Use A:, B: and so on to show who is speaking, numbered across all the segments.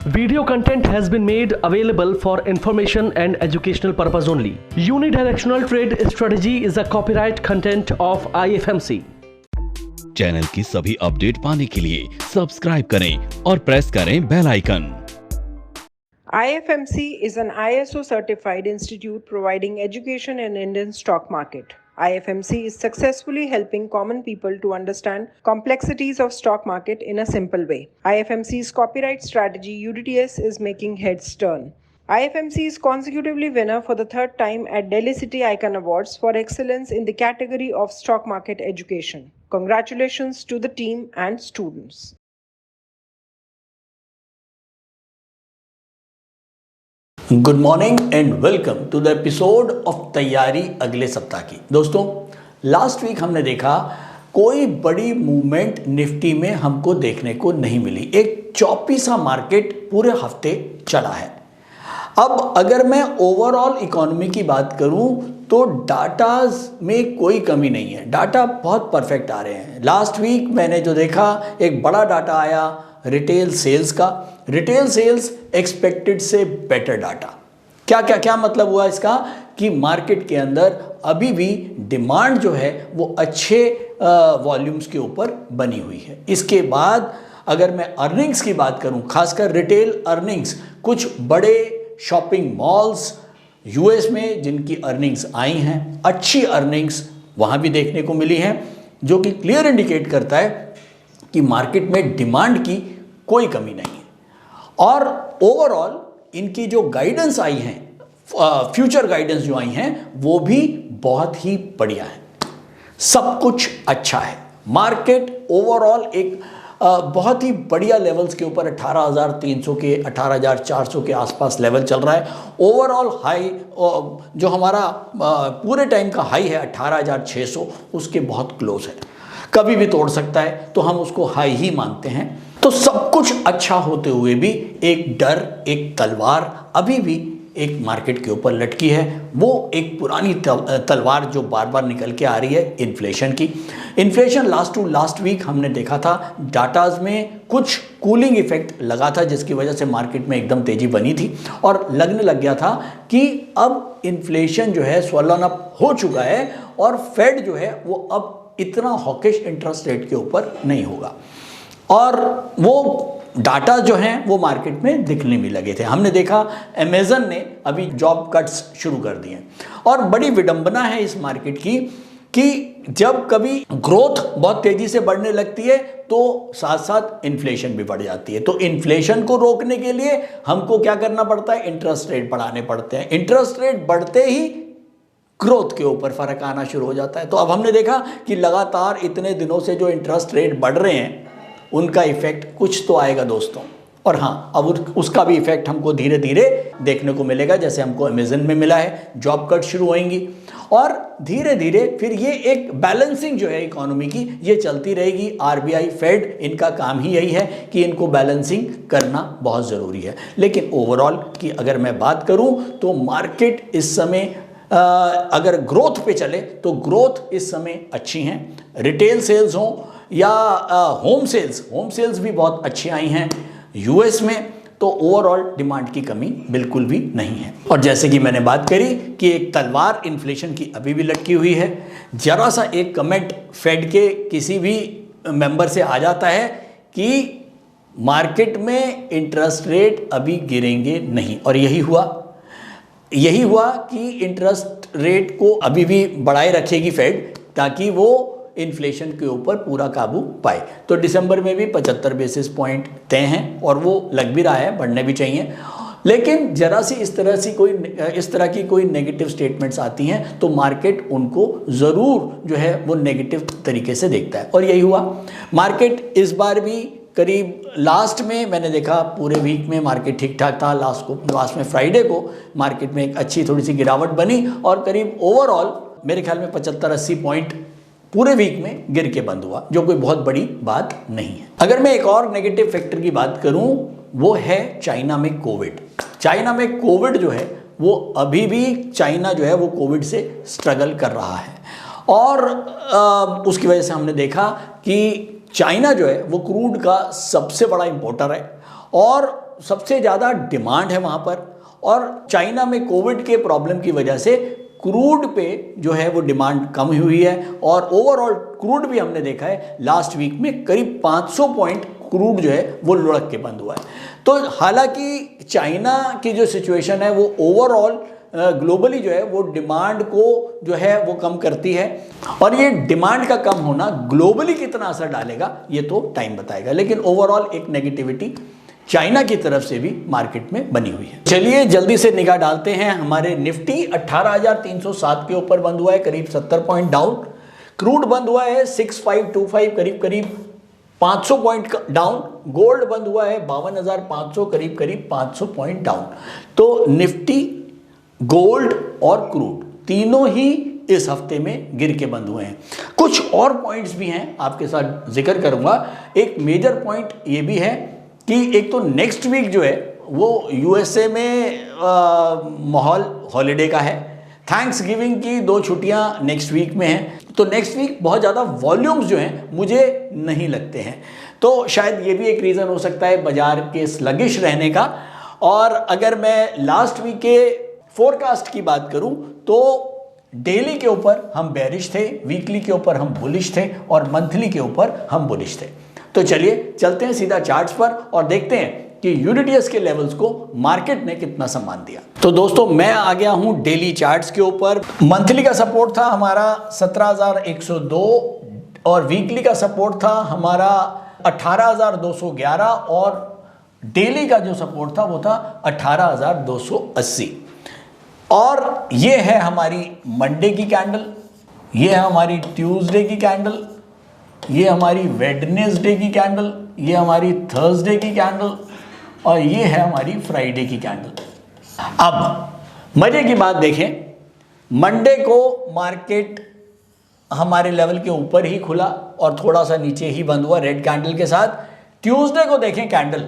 A: Video content has been made available for information and educational purpose only. Unidirectional trade strategy is a copyright content of IFMC.
B: Channel की सभी update पाने के लिए subscribe करें और press करें bell icon.
C: IFMC is an ISO certified institute providing education in Indian stock market. IFMC is successfully helping common people to understand complexities of stock market in a simple way. IFMC's copyright strategy UDTS is making heads turn. IFMC is consecutively winner for the third time at Delhi City Icon Awards for excellence in the category of stock market education. Congratulations to the team and students.
D: Good morning and welcome to the episode of तैयारी अगले सप्ताह की। दोस्तों, last week हमने देखा कोई बड़ी movement Nifty में हमको देखने को नहीं मिली। एक चौपी सा मार्केट पूरे हफ्ते चला है। अब अगर मैं ओवरऑल इकोनॉमी की बात करूं तो डाटाज में कोई कमी नहीं है। डाटा बहुत परफेक्ट आ रहे हैं। लास्ट वीक मैंने जो देखा, एक बड़ा डाटा आया रिटेल सेल्स का। रिटेल सेल्स एक्सपेक्टेड से बेटर डाटा। क्या मतलब हुआ इसका कि मार्केट के अंदर अभी भी डिमांड जो है वो अच्छे वॉल्यूम्स के ऊपर बनी हुई है। इसके बाद अगर मैं अर्निंग्स की बात करूं, खासकर रिटेल अर्निंग्स, कुछ बड़े शॉपिंग मॉल्स यूएस में जिनकी अर्निंग्स आई हैं, अच्छी अर्निंग्स वहां भी देखने को मिली हैं, जो कि क्लियर इंडिकेट करता है कि मार्केट में डिमांड की कोई कमी नहीं है। और ओवरऑल इनकी जो गाइडेंस आई हैं, फ्यूचर गाइडेंस जो आई हैं, वो भी बहुत ही बढ़िया है। सब कुछ अच्छा है। मार्केट ओवरऑल एक बहुत ही बढ़िया लेवल्स के ऊपर 18,300 के 18,400 के आसपास लेवल चल रहा है। ओवरऑल हाई जो हमारा पूरे टाइम का हाई है 18,600, उसके बहुत क्लोज है। कभी भी तोड़ सकता है, तो हम उसको हाई ही मानते हैं। तो सब कुछ अच्छा होते हुए भी एक डर, एक तलवार अभी भी एक मार्केट के ऊपर लटकी है। वो एक पुरानी तलवार जो बार बार निकल के आ रही है, इन्फ्लेशन की। इन्फ्लेशन लास्ट वीक हमने देखा था डाटाज में कुछ कूलिंग इफेक्ट लगा था, जिसकी वजह से मार्केट में एकदम तेजी बनी थी और लगने लग गया था कि अब इन्फ्लेशन जो है स्वलन अप हो चुका है और फेड जो है वो अब इतना हॉकिश इंटरेस्ट रेट के ऊपर नहीं होगा। और वो डाटा जो हैं वो मार्केट में दिखने भी लगे थे। हमने देखा अमेज़न ने अभी जॉब कट्स शुरू कर दिए और बड़ी विडंबना है इस मार्केट की कि जब कभी ग्रोथ बहुत तेजी से बढ़ने लगती है तो साथ साथ इन्फ्लेशन भी बढ़ जाती है। तो इन्फ्लेशन को रोकने के लिए हमको क्या करना पड़ता है? इंटरेस्ट रेट बढ़ाने पड़ते हैं। इंटरेस्ट रेट बढ़ते ही ग्रोथ के ऊपर फर्क आना शुरू हो जाता है। तो अब हमने देखा कि लगातार इतने दिनों से जो इंटरेस्ट रेट बढ़ रहे हैं उनका इफेक्ट कुछ तो आएगा दोस्तों। और हाँ, अब उसका भी इफेक्ट हमको धीरे धीरे देखने को मिलेगा, जैसे हमको अमेज़न में मिला है। जॉब कट शुरू होंगी और धीरे धीरे फिर ये एक बैलेंसिंग जो है इकोनॉमी की, ये चलती रहेगी। आरबीआई, फेड, इनका काम ही यही है कि इनको बैलेंसिंग करना बहुत ज़रूरी है। लेकिन ओवरऑल की अगर मैं बात करूँ तो मार्केट इस समय अगर ग्रोथ पे चले तो ग्रोथ इस समय अच्छी हैं। रिटेल सेल्स हों या होम सेल्स भी बहुत अच्छी आई हैं यूएस में। तो ओवरऑल डिमांड की कमी बिल्कुल भी नहीं है। और जैसे कि मैंने बात करी कि एक तलवार इन्फ्लेशन की अभी भी लटकी हुई है। जरा सा एक कमेंट फेड के किसी भी मेंबर से आ जाता है कि मार्केट में इंटरेस्ट रेट अभी गिरेंगे नहीं, और यही हुआ कि इंटरेस्ट रेट को अभी भी बढ़ाए रखेगी फेड, ताकि वो इन्फ्लेशन के ऊपर पूरा काबू पाए। तो दिसंबर में भी 75 बेसिस पॉइंट तय हैं और वो लग भी रहा है, बढ़ने भी चाहिए। लेकिन जरा सी इस तरह की कोई नेगेटिव स्टेटमेंट्स आती हैं तो मार्केट उनको ज़रूर जो है वो नेगेटिव तरीके से देखता है, और यही हुआ। मार्केट इस बार भी करीब लास्ट में मैंने देखा पूरे वीक में मार्केट ठीक ठाक था। लास्ट में फ्राइडे को मार्केट में एक अच्छी थोड़ी सी गिरावट बनी और करीब ओवरऑल मेरे ख्याल में 75-80 पॉइंट पूरे वीक में गिर के बंद हुआ, जो कोई बहुत बड़ी बात नहीं है। अगर मैं एक और नेगेटिव फैक्टर की बात करूं, वो है चाइना में कोविड। चाइना में कोविड जो है वो अभी भी चाइना जो है वो कोविड से स्ट्रगल कर रहा है, और उसकी वजह से हमने देखा कि चाइना जो है वो क्रूड का सबसे बड़ा इंपोर्टर है और सबसे ज़्यादा डिमांड है वहाँ पर, और चाइना में कोविड के प्रॉब्लम की वजह से क्रूड पे जो है वो डिमांड कम हुई है, और ओवरऑल क्रूड भी हमने देखा है लास्ट वीक में करीब 500 पॉइंट क्रूड जो है वो लुढ़क के बंद हुआ है। तो हालांकि चाइना की जो सिचुएशन है वो ओवरऑल ग्लोबली जो है वो डिमांड को जो है वो कम करती है, और ये डिमांड का कम होना ग्लोबली कितना असर डालेगा ये तो टाइम बताएगा, लेकिन ओवरऑल एक नेगेटिविटी चाइना की तरफ से भी मार्केट में बनी हुई है। चलिए जल्दी से निगाह डालते हैं हमारे निफ्टी 18,307 के ऊपर बंद हुआ है, करीब 70 पॉइंट डाउन। क्रूड बंद हुआ है 6525, करीब 500 पॉइंट डाउन। गोल्ड बंद हुआ है 52,500, करीब 500 पॉइंट डाउन। तो निफ्टी, गोल्ड और क्रूड तीनों ही इस हफ्ते में गिर के बंद हुए हैं। कुछ और पॉइंट्स भी हैं आपके साथ जिक्र करूंगा। एक मेजर पॉइंट ये भी है कि एक तो नेक्स्ट वीक जो है वो यूएसए में माहौल हॉलिडे का है। थैंक्स गिविंग की 2 छुट्टियां नेक्स्ट वीक में हैं, तो नेक्स्ट वीक बहुत ज़्यादा वॉल्यूम्स जो हैं मुझे नहीं लगते हैं। तो शायद ये भी एक रीज़न हो सकता है बाजार के स्लगिश रहने का। और अगर मैं लास्ट वीक के फोरकास्ट की बात करूं तो डेली के ऊपर हम बेरिश थे, वीकली के ऊपर हम बुलिश थे, और मंथली के ऊपर हम बुलिश थे। तो चलिए चलते हैं सीधा चार्ट्स पर और देखते हैं कि यूनिटीएस के लेवल्स को मार्केट ने कितना सम्मान दिया। तो दोस्तों मैं आ गया हूं डेली चार्ट्स के ऊपर। मंथली का सपोर्ट था हमारा 17,102, और वीकली का सपोर्ट था हमारा 18,211, और डेली का जो सपोर्ट था वो था 18,280। और ये है हमारी मंडे की कैंडल, ये है हमारी ट्यूसडे की कैंडल, ये हमारी वेडनेसडे की कैंडल, ये हमारी थर्सडे की कैंडल, और ये है हमारी फ्राइडे की कैंडल। अब मजे की बात देखें, मंडे को मार्केट हमारे लेवल के ऊपर ही खुला और थोड़ा सा नीचे ही बंद हुआ रेड कैंडल के साथ। ट्यूसडे को देखें कैंडल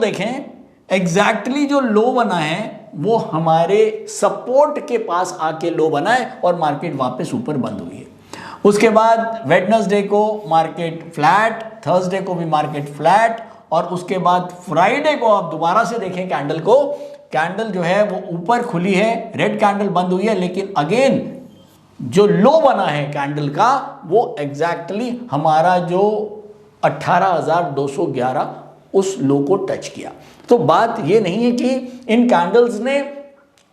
D: देखें, एग्जैक्टली जो लो बना है वो हमारे सपोर्ट के पास आके लो बना है और मार्केट वापस ऊपर बंद हुई है। उसके बाद वेडनेसडे को मार्केट फ्लैट, थर्सडे को भी मार्केट फ्लैट, और उसके बाद फ्राइडे को आप दोबारा से देखें कैंडल जो है वो ऊपर खुली है, रेड कैंडल बंद हुई है, लेकिन अगेन जो लो बना है कैंडल का वो एग्जैक्टली हमारा जो 18,211 उस लो को टच किया। तो बात ये नहीं है कि इन कैंडल्स ने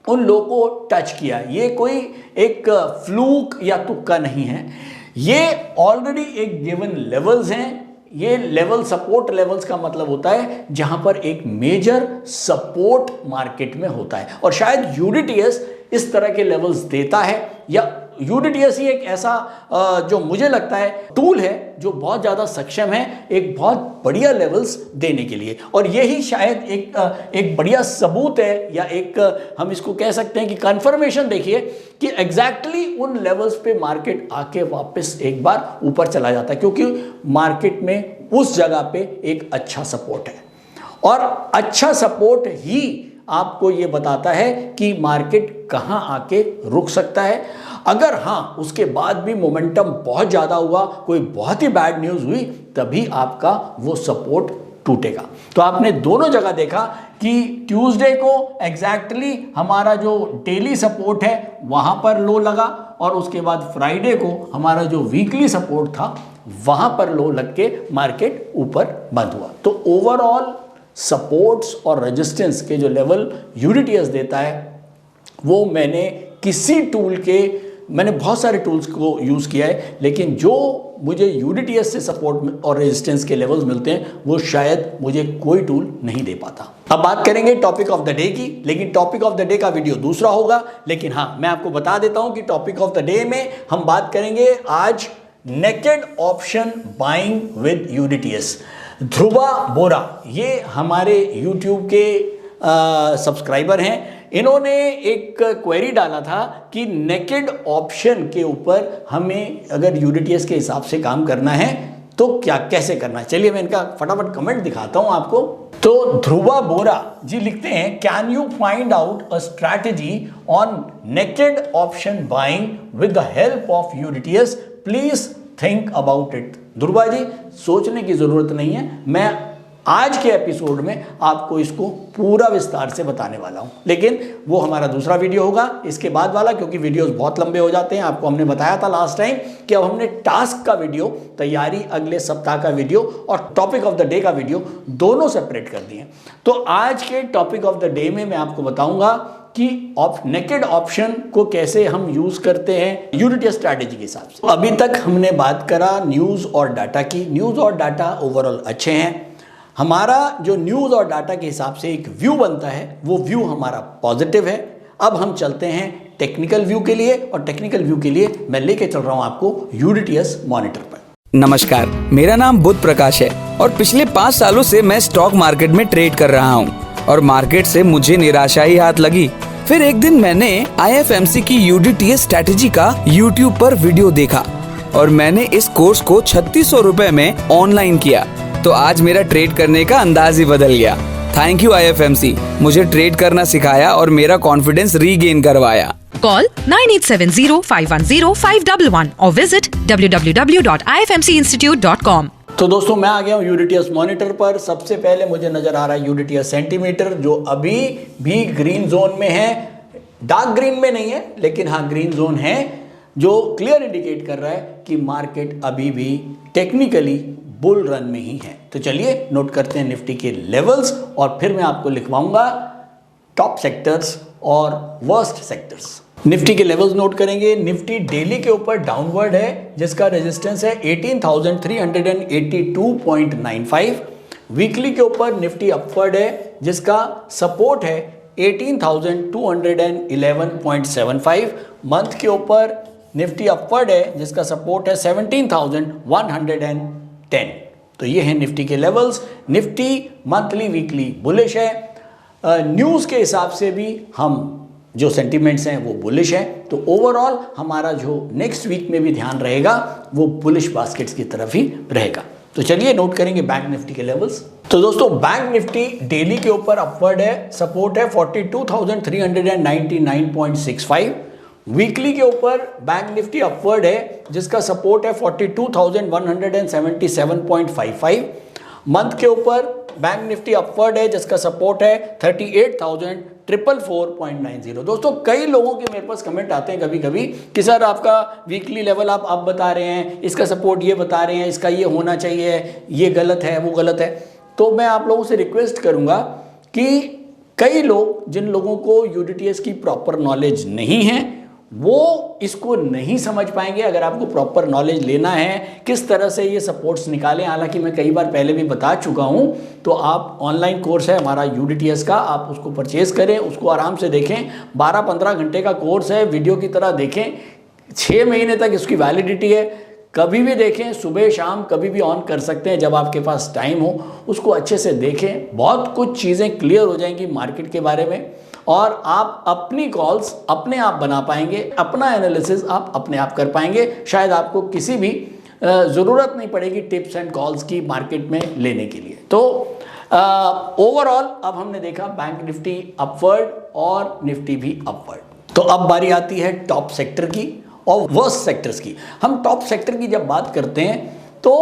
D: उन लोगों को टच किया, ये कोई एक फ्लूक या तुक्का नहीं है, ये ऑलरेडी एक गिवन लेवल्स हैं। ये लेवल सपोर्ट लेवल्स का मतलब होता है जहां पर एक मेजर सपोर्ट मार्केट में होता है, और शायद यूडीटीएस इस तरह के लेवल्स देता है, या यूडीटीएस ही एक ऐसा जो मुझे लगता है टूल है जो बहुत ज़्यादा सक्षम है एक बहुत बढ़िया लेवल्स देने के लिए। और यही शायद एक बढ़िया सबूत है, या एक हम इसको कह सकते हैं कि कंफर्मेशन देखिए कि एग्जैक्टली उन लेवल्स पे मार्केट आके वापस एक बार ऊपर चला जाता है, क्योंकि मार्केट में उस जगह पे एक अच्छा सपोर्ट है, और अच्छा सपोर्ट ही आपको ये बताता है कि मार्केट कहां आके रुक सकता है। अगर हाँ उसके बाद भी मोमेंटम बहुत ज़्यादा हुआ, कोई बहुत ही बैड न्यूज़ हुई, तभी आपका वो सपोर्ट टूटेगा। तो आपने दोनों जगह देखा कि ट्यूसडे को एग्जैक्टली हमारा जो डेली सपोर्ट है वहाँ पर लो लगा, और उसके बाद फ्राइडे को हमारा जो वीकली सपोर्ट था वहाँ पर लो लग के मार्केट ऊपर बंद हुआ। तो ओवरऑल सपोर्ट्स और रेजिस्टेंस के जो लेवल यूडीटीएस देता है वो मैंने बहुत सारे टूल्स को यूज़ किया है, लेकिन जो मुझे यूडीटीएस से सपोर्ट और रेजिस्टेंस के लेवल्स मिलते हैं वो शायद मुझे कोई टूल नहीं दे पाता। अब बात करेंगे टॉपिक ऑफ द डे की, लेकिन टॉपिक ऑफ द डे का वीडियो दूसरा होगा। लेकिन हाँ, मैं आपको बता देता हूं कि टॉपिक ऑफ द डे में हम बात करेंगे आज naked option buying with UDTS. Dhruva Bora ये हमारे यूट्यूब के सब्सक्राइबर हैं, इन्होंने एक क्वेरी डाला था कि नेकेड ऑप्शन के ऊपर हमें अगर यूडीटीएस के हिसाब से काम करना है तो क्या कैसे करना है। चलिए मैं इनका फटाफट कमेंट दिखाता हूं आपको। तो ध्रुवा बोरा जी लिखते हैं, can you find out a strategy on naked option buying with the help of UDTS, please think about it. Dhruva ji सोचने की जरूरत नहीं है, मैं आज के एपिसोड में आपको इसको पूरा विस्तार से बताने वाला हूं, लेकिन वो हमारा दूसरा वीडियो होगा इसके बाद वाला, क्योंकि वीडियोस बहुत लंबे हो जाते हैं। आपको हमने बताया था लास्ट टाइम कि अब हमने टास्क का वीडियो, तैयारी अगले सप्ताह का वीडियो और टॉपिक ऑफ द डे का वीडियो दोनों सेपरेट कर दिए। तो आज के टॉपिक ऑफ द डे में मैं आपको बताऊंगा कि नेकेड ऑप्शन को कैसे हम यूज करते हैं यूनिटी स्ट्रैटेजी के हिसाब से। अभी तक हमने बात करा न्यूज और डाटा की। न्यूज और डाटा ओवरऑल अच्छे हैं। हमारा जो न्यूज़ और डाटा के हिसाब से एक व्यू बनता है, वो व्यू हमारा पॉजिटिव है। अब हम चलते हैं टेक्निकल व्यू के लिए, और टेक्निकल व्यू के लिए मैं लेके चल रहा हूं आपको यूडीटीएस मॉनिटर पर।
E: नमस्कार, मेरा नाम बुद्ध प्रकाश है और पिछले 5 सालों से मैं स्टॉक मार्केट में ट्रेड कर रहा हूं और मार्केट से मुझे निराशा ही हाथ लगी। फिर एक दिन मैंने IFMC की यूडीटीएस स्ट्रैटेजी का YouTube पर वीडियो देखा और मैंने इस कोर्स को 3600 रुपए में ऑनलाइन किया। तो आज मेरा ट्रेड करने का अंदाज ही बदल गया। थैंक यू IFMC, मुझे ट्रेड करना सिखाया और मेरा कॉन्फिडेंस रीगेन करवाया।
F: Call 9870510511 or visit www.ifmcinstitute.com।
D: तो दोस्तों मैं आ गया हूँ यूडीटीएस मॉनिटर पर। सबसे पहले मुझे नजर आ रहा है यूडीटीएस सेंटीमीटर, जो अभी भी ग्रीन जोन में है। डार्क ग्रीन में नहीं है, लेकिन हाँ ग्रीन जोन है, जो क्लियर इंडिकेट कर रहा है कि मार्केट अभी भी टेक्निकली बुल रन में ही है। तो चलिए नोट करते हैं निफ्टी के लेवल्स, और फिर मैं आपको लिखवाऊंगा टॉप सेक्टर्स और वर्स्ट सेक्टर्स। निफ्टी के लेवल्स नोट करेंगे। निफ्टी डेली के ऊपर डाउनवर्ड है, जिसका रेजिस्टेंस है 18,382.95। वीकली के ऊपर निफ्टी अपवर्ड है, जिसका सपोर्ट है 18,211.75। मंथ के ऊपर निफ्टी अपवर्ड है, जिसका सपोर्ट है 17,110। तो ये है निफ्टी के levels. Nifty monthly weekly bullish है। न्यूज़ के हिसाब से भी हम जो सेंटिमेंट्स हैं वो बुलिश है। तो ओवरऑल हमारा जो नेक्स्ट वीक में भी ध्यान रहेगा वो बुलिश बास्केट्स की तरफ ही रहेगा। तो चलिए नोट करेंगे बैंक निफ्टी के लेवल्स। तो दोस्तों बैंक निफ्टी डेली के ऊपर अपवर्ड है, सपोर्ट है 42,399.65। वीकली के ऊपर बैंक निफ्टी अपवर्ड है, जिसका सपोर्ट है 42,177.55। मंथ के ऊपर बैंक निफ्टी अपवर्ड है, जिसका सपोर्ट है 38,444.90। दोस्तों कई लोगों के मेरे पास कमेंट आते हैं कभी कभी कि सर आपका वीकली लेवल आप बता रहे हैं, इसका सपोर्ट ये बता रहे हैं, इसका ये होना चाहिए, ये गलत है, वो गलत है। तो मैं आप लोगों से रिक्वेस्ट करूंगा कि कई लोग, जिन लोगों को यूडीटीएस की प्रॉपर नॉलेज नहीं है, वो इसको नहीं समझ पाएंगे। अगर आपको प्रॉपर नॉलेज लेना है किस तरह से ये सपोर्ट्स निकालें, हालांकि मैं कई बार पहले भी बता चुका हूं, तो आप ऑनलाइन कोर्स है हमारा यूडीटीएस का, आप उसको परचेज करें, उसको आराम से देखें। 12-15 घंटे का कोर्स है, वीडियो की तरह देखें। 6 महीने तक इसकी वैलिडिटी है। कभी भी देखें, सुबह शाम कभी भी ऑन कर सकते हैं, जब आपके पास टाइम हो। उसको अच्छे से देखें, बहुत कुछ चीज़ें क्लियर हो जाएंगी मार्केट के बारे में, और आप अपनी कॉल्स अपने आप बना पाएंगे, अपना एनालिसिस आप अपने आप कर पाएंगे। शायद आपको किसी भी ज़रूरत नहीं पड़ेगी टिप्स एंड कॉल्स की मार्केट में लेने के लिए। तो ओवरऑल अब हमने देखा बैंक निफ्टी अपवर्ड और निफ्टी भी अपवर्ड। तो अब बारी आती है टॉप सेक्टर की और वर्स्ट सेक्टर्स की। हम टॉप सेक्टर की जब बात करते हैं, तो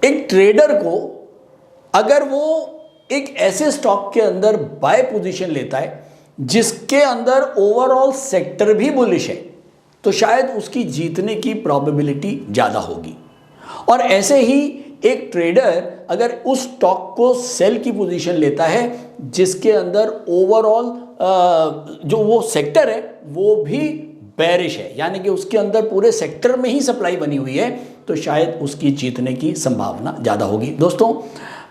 D: एक ट्रेडर को अगर वो एक ऐसे स्टॉक के अंदर बाय पोजीशन लेता है जिसके अंदर ओवरऑल सेक्टर भी बुलिश है, तो शायद उसकी जीतने की प्रोबेबिलिटी ज़्यादा होगी। और ऐसे ही एक ट्रेडर अगर उस स्टॉक को सेल की पोजीशन लेता है जिसके अंदर ओवरऑल जो वो सेक्टर है वो भी बेरिश है, यानी कि उसके अंदर पूरे सेक्टर में ही सप्लाई बनी हुई है, तो शायद उसकी जीतने की संभावना ज़्यादा होगी। दोस्तों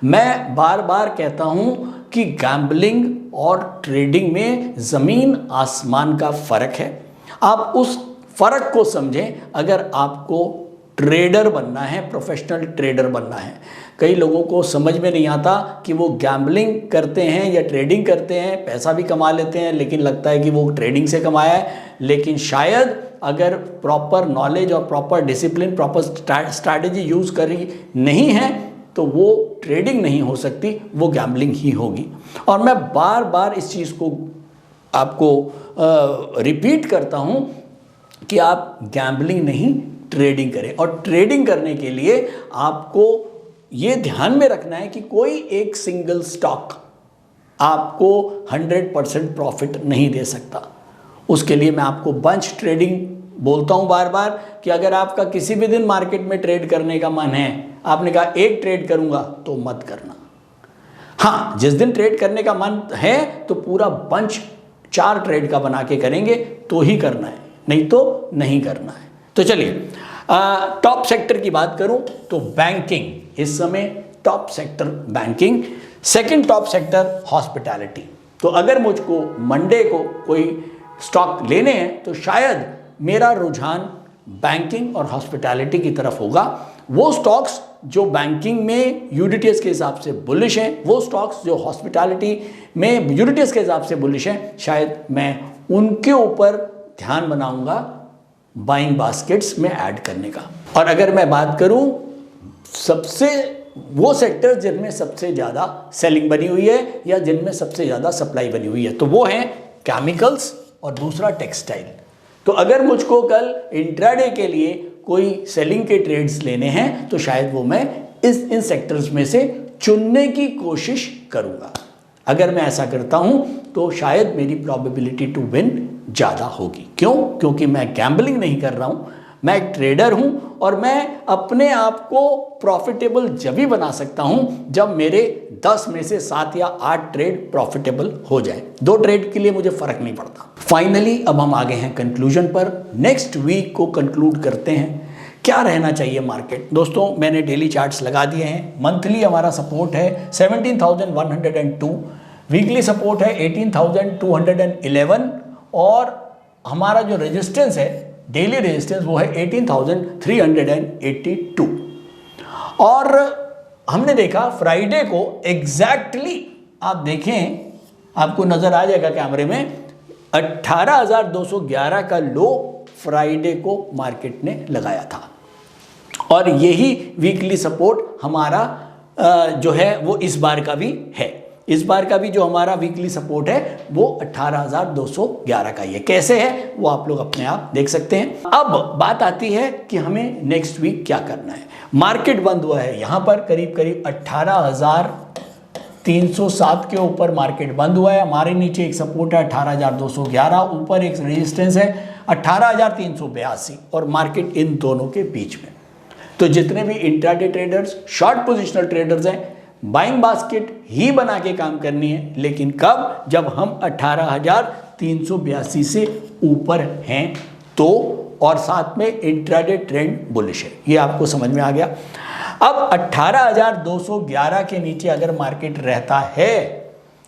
D: मैं बार बार कहता हूं कि गैम्बलिंग और ट्रेडिंग में ज़मीन आसमान का फ़र्क है। आप उस फ़र्क को समझें अगर आपको ट्रेडर बनना है, प्रोफेशनल ट्रेडर बनना है। कई लोगों को समझ में नहीं आता कि वो गैम्बलिंग करते हैं या ट्रेडिंग करते हैं, पैसा भी कमा लेते हैं, लेकिन लगता है कि वो ट्रेडिंग से कमाया है। लेकिन शायद अगर प्रॉपर नॉलेज और proper discipline, proper strategy use करी नहीं है, तो वो ट्रेडिंग नहीं हो सकती, वो गैम्बलिंग ही होगी। और मैं बार बार इस चीज़ को आपको रिपीट करता हूं कि आप गैम्बलिंग नहीं, ट्रेडिंग करें। और ट्रेडिंग करने के लिए आपको ये ध्यान में रखना है कि कोई एक सिंगल स्टॉक आपको 100% प्रॉफिट नहीं दे सकता। उसके लिए मैं आपको बंच ट्रेडिंग बोलता हूं बार बार कि अगर आपका किसी भी दिन मार्केट में ट्रेड करने का मन है, आपने कहा एक ट्रेड करूंगा, तो मत करना। हाँ, जिस दिन ट्रेड करने का मन है तो पूरा बंच 4 ट्रेड का बना के करेंगे तो ही करना है, नहीं तो नहीं करना है। तो चलिए टॉप सेक्टर की बात करूं तो बैंकिंग, इस समय top sector banking, second top sector hospitality. तो अगर मुझको मंडे को कोई स्टॉक लेने हैं तो शायद मेरा रुझान बैंकिंग और हॉस्पिटैलिटी की तरफ होगा। वो स्टॉक्स जो बैंकिंग में यूडीटीएस के हिसाब से बुलिश हैं, वो स्टॉक्स जो हॉस्पिटैलिटी में यूडीटीएस के हिसाब से बुलिश हैं, शायद मैं उनके ऊपर ध्यान बनाऊंगा बाइंग बास्केट्स में ऐड करने का। और अगर मैं बात करूं सबसे वो सेक्टर जिनमें सबसे ज़्यादा सेलिंग बनी हुई है या जिनमें सबसे ज़्यादा सप्लाई बनी हुई है, तो वो हैं केमिकल्स और दूसरा टेक्सटाइल। तो अगर मुझको कल इंट्राडे के लिए कोई सेलिंग के ट्रेड्स लेने हैं तो शायद वो मैं इन सेक्टर्स में से चुनने की कोशिश करूंगा। अगर मैं ऐसा करता हूं तो शायद मेरी प्रोबेबिलिटी टू विन ज़्यादा होगी। क्यों? क्योंकि मैं गैम्बलिंग नहीं कर रहा हूं, मैं एक ट्रेडर हूं और मैं अपने आप को प्रॉफिटेबल जब भी बना सकता हूं जब मेरे 10 में से 7 या 8 ट्रेड प्रॉफिटेबल हो जाए। 2 ट्रेड के लिए मुझे फर्क नहीं पड़ता। फाइनली अब हम आ गए हैं कंक्लूजन पर। नेक्स्ट वीक को कंक्लूड करते हैं, क्या रहना चाहिए मार्केट। दोस्तों, मैंने डेली चार्ट्स लगा दिए हैं। मंथली हमारा सपोर्ट है 17,102, वीकली सपोर्ट है 18,211 और हमारा जो रेजिस्टेंस है, डेली रेजिस्टेंस, वो है 18,382। और हमने देखा फ्राइडे को एग्जैक्टली, आप देखें आपको नजर आ जाएगा कैमरे में, 18,211 का लो फ्राइडे को मार्केट ने लगाया था और यही वीकली सपोर्ट हमारा जो है वो इस बार का भी है। इस बार का भी जो हमारा वीकली सपोर्ट है वो 18,211 का ही है। कैसे है वो आप लोग अपने आप देख सकते हैं। अब बात आती है कि हमें नेक्स्ट वीक क्या करना है। मार्केट बंद हुआ है यहां पर करीब 18,307 के ऊपर मार्केट बंद हुआ है। हमारे नीचे एक सपोर्ट है 18,211, ऊपर एक रेजिस्टेंस है 18,382 और मार्केट इन दोनों के बीच में। तो जितने भी intraday traders, short positional traders हैं, बाइंग बास्केट ही बना के काम करनी है, लेकिन कब? जब हम 18,382 से ऊपर हैं तो, और साथ में इंट्राडे ट्रेंड बुलिश है। ये आपको समझ में आ गया। अब 18,211 के नीचे अगर मार्केट रहता है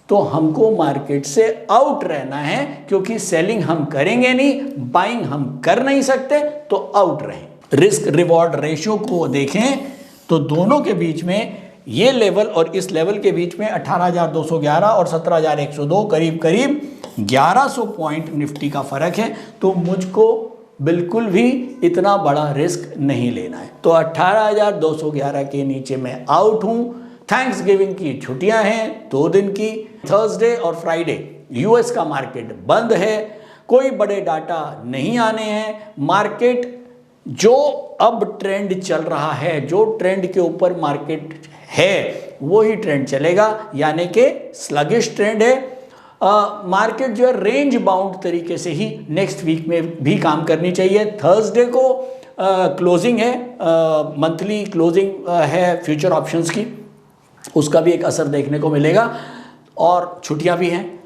D: तो हमको मार्केट से आउट रहना है, क्योंकि सेलिंग हम करेंगे नहीं, बाइंग हम कर नहीं सकते, तो आउट रहें। रिस्क रिवॉर्ड रेशियो को देखें तो दोनों के बीच में, ये लेवल और इस लेवल के बीच में 18,211 और 17,102, करीब 1100 पॉइंट निफ्टी का फर्क है। तो मुझको बिल्कुल भी इतना बड़ा रिस्क नहीं लेना है। तो 18,211 के नीचे मैं आउट हूं। थैंक्स गिविंग की छुट्टियां हैं 2 दिन की, थर्सडे और फ्राइडे यूएस का मार्केट बंद है, कोई बड़े डाटा नहीं आने हैं। मार्केट जो अब ट्रेंड चल रहा है, जो ट्रेंड के ऊपर मार्केट है वही ट्रेंड चलेगा, यानी कि स्लगिश ट्रेंड है। मार्केट जो है रेंज बाउंड तरीके से ही नेक्स्ट वीक में भी काम करनी चाहिए। थर्सडे को क्लोजिंग है, मंथली क्लोजिंग है फ्यूचर ऑप्शंस की, उसका भी एक असर देखने को मिलेगा और छुट्टियां भी हैं,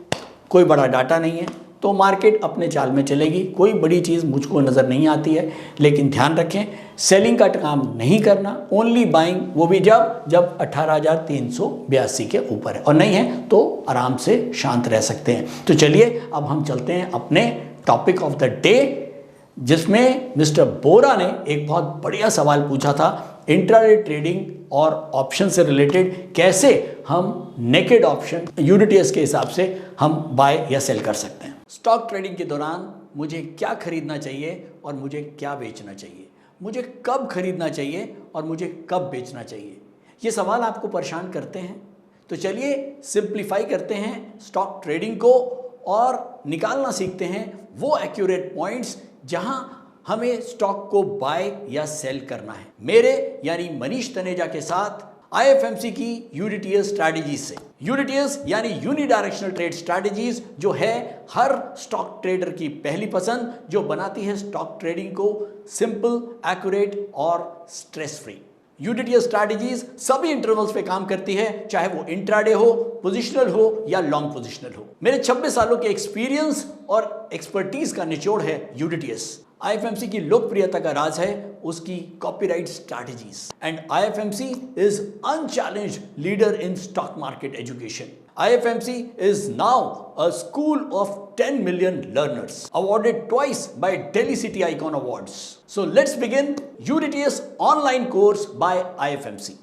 D: कोई बड़ा डाटा नहीं है, तो मार्केट अपने चाल में चलेगी। कोई बड़ी चीज़ मुझको नज़र नहीं आती है, लेकिन ध्यान रखें सेलिंग का काम नहीं करना, ओनली बाइंग, वो भी जब 18,382 के ऊपर है, और नहीं है तो आराम से शांत रह सकते हैं। तो चलिए अब हम चलते हैं अपने टॉपिक ऑफ द डे, जिसमें मिस्टर बोरा ने एक बहुत बढ़िया सवाल पूछा था, इंट्राडे ट्रेडिंग और ऑप्शन से रिलेटेड, कैसे हम नेकेड ऑप्शन यूडीटीएस के हिसाब से हम बाय या सेल कर सकते हैं। स्टॉक ट्रेडिंग के दौरान मुझे क्या खरीदना चाहिए और मुझे क्या बेचना चाहिए, मुझे कब खरीदना चाहिए और मुझे कब बेचना चाहिए, ये सवाल आपको परेशान करते हैं। तो चलिए सिंप्लीफाई करते हैं स्टॉक ट्रेडिंग को और निकालना सीखते हैं वो एक्यूरेट पॉइंट्स जहां हमें स्टॉक को बाय या सेल करना है। मेरे यानी मनीष तनेजा के साथ IFMC की यूडीटीएस स्ट्रैटेजीज से। यूडीटीएस यानी यूनिडायरेक्शनल ट्रेड स्ट्रैटेजीज, जो है हर स्टॉक ट्रेडर की पहली पसंद, जो बनाती है स्टॉक ट्रेडिंग को सिंपल, एक्यूरेट और स्ट्रेस फ्री। यूडीटीएस स्ट्रैटेजीज सभी इंटरवल्स पे काम करती है, चाहे वो इंट्राडे हो, पोजिशनल हो या लॉन्ग पोजिशनल हो। मेरे 26 सालों के एक्सपीरियंस और एक्सपर्टीज का निचोड़ है यूडीटीएस। IFMC की लोकप्रियता का राज है उसकी copyright strategies, and IFMC is unchallenged leader in stock market education. IFMC is now a school of 10 million learners, awarded twice by Delhi City Icon Awards. So let's begin UDTS online course by IFMC.